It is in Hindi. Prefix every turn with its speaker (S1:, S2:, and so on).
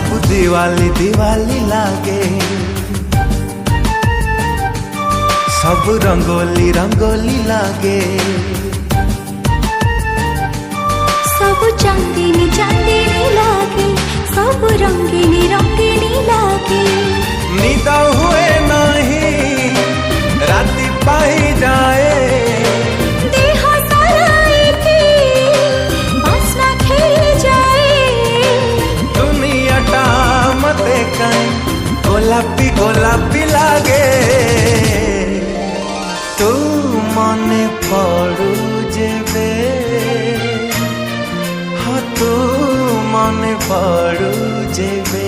S1: सब दिवाली दिवाली लागे, सब रंगोली रंगोली लागे,
S2: सब चांदनी चांदनी लागे, सब रंगीनी रंगीनी लागे।
S1: निद हुए नहीं राति पाई जाए,
S2: देह सारा की बासना खेली जाए।
S1: दुनियाटा मते कहीं गोलापी गोलापी लागे। तू मने पड़ू जेबे, हाँ तू मने पड़ू जेबे।